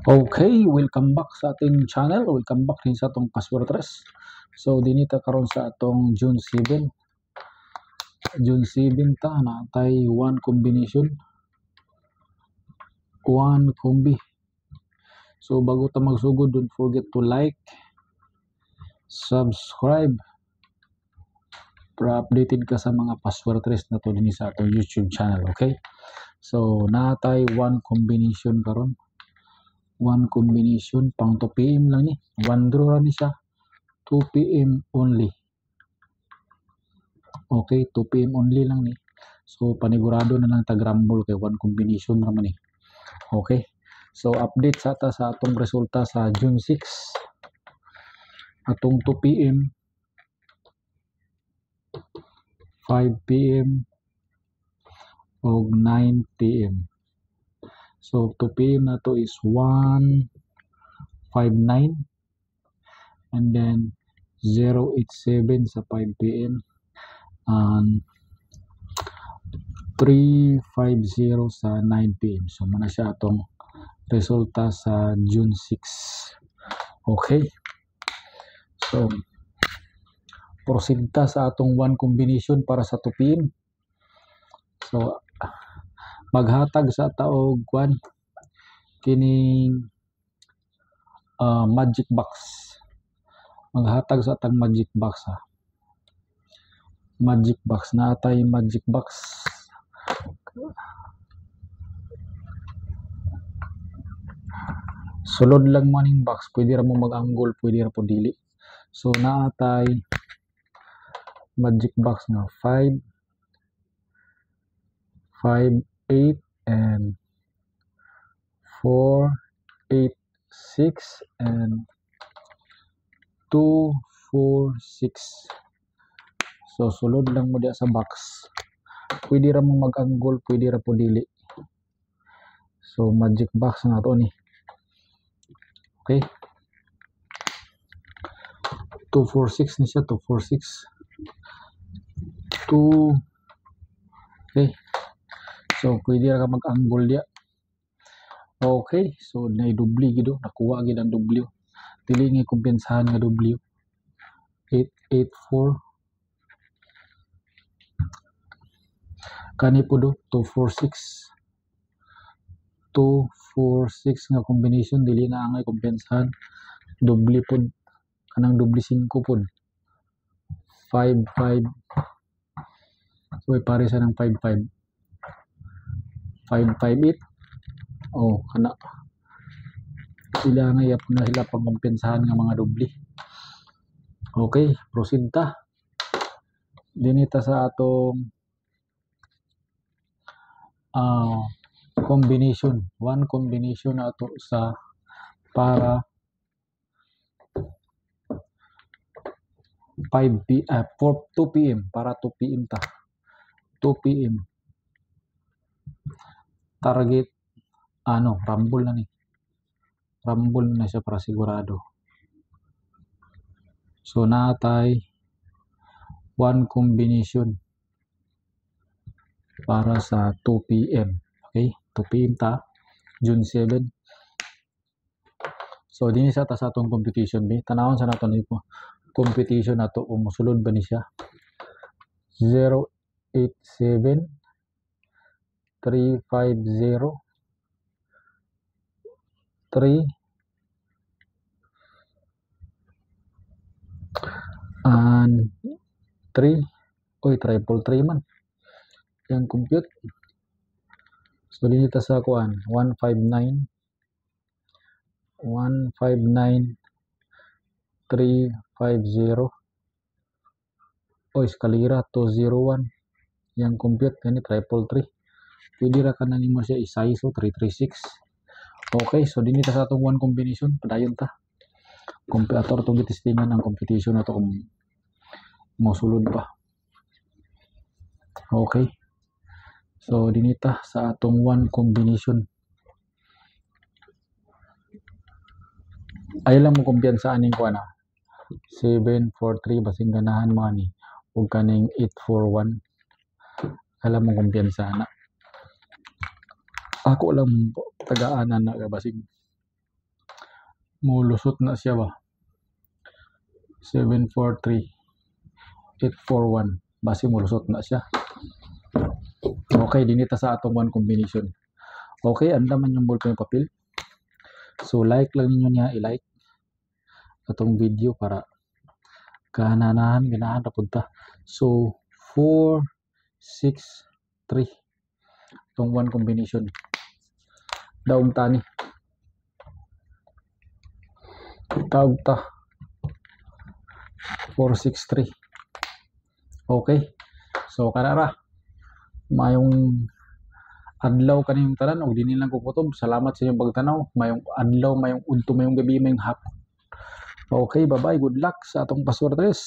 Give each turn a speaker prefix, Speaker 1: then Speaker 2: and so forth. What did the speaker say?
Speaker 1: Okay, welcome back sa ating channel. Welcome back din sa atong password tres. So dinita karon sa atong June 7. June 7 ta na tay one combination. One combi. So bago ta magsugod, don't forget to like, subscribe para updated ka sa mga password tres na to din sa atong YouTube channel, okay? So natay one combination karon. One combination pang 2 PM lang ni. One draw ra ni siya. 2 PM only. Okay, 2 PM only lang ni. So panigurado na lang tag-rumble kay one combination naman ni. Okay. So update sa ta sa atong resulta sa June 6. Atong 2 PM, 5 PM ug 9 PM. So 2 PM na to is 159 and then 087 sa 5 PM and 350 sa 9 PM. So muna siya atong resulta sa June 6. Okay. So proceed ta sa atong one combination para sa 2 PM. So maghatag sa taog kwan kining magic box. Maghatag sa atang magic box ha. Magic box na atay magic box. Sulod lang mo ning box, pwede ra mo mag-angle, pwede ra po dili. So naatay magic box nga 5, 5, 8 and 4, 8, 6 and 2, 4, 6. So sulod lang mo diya sa box. Pwede ra mo mag-angle, pwede ra po dili. So magic box na to ni. Okay. 246 ni siya, 246. 2. Okay. So pwede ra ka mag-angle diya. Okay, so naidubli gid, nakuha gid ang W. Dili nga kumpensahan nga W. 884. Kani po do 246. 246 nga combination dili na angay kumpensahan. Doble pod kanang doble 5 pod. 55. So pare sa nang 55. 558. Oh, kana sila nga yap na sila pangkumpensahan nga mga doble. Okay, proceed ta. Dinita sa atong combination. One combination na ato sa para 2 PM para 2 PM ta. 2 PM. Target rumble na ni. Rumble na siya para sigurado. So natay one combination para sa 2 PM. Okay, 2 PM ta, June 7. So dinhi sa ta sa atong competition bi. Tanawon sa naton ni competition nato kung mosulod ba ni siya. 087 350 3 and 3 triple 3 man yang compute. So dinita sa kuan 159 350 eskalira 201 yang compute kani triple 3. Pwede ra kana nimo siya isize so 336. Okay, so dinita sa atong one combination padayon ta. Computer to gitistingan ang competition na to kung mosulod pa. Okay. So dinita sa atong one combination. Ay lang mo kumpiyansa aning kuan 743 basing ganahan mga ni ug kaning 841. Alam mo kumpiyansa na. Ako lang tagaanan na basing mulusot na siya ba. 743-841 basi mulusot na siya. Okay, dinita sa atong one combination. Okay, andaman yung ballpen papel. So like lang ninyo niya, i-like atong video para ganahan na punta. So 4, 6, 3 itong one combination. Daog tani. Tawag ta 463. Okay. So kanara mayong adlaw kaniyong tanan og dinhi lang ko kutob. Salamat sa inyong pagtanaw. Mayong adlaw, mayong udto, mayong gabi, mayong hapon. Okay, bye-bye. Good luck sa atong password tres.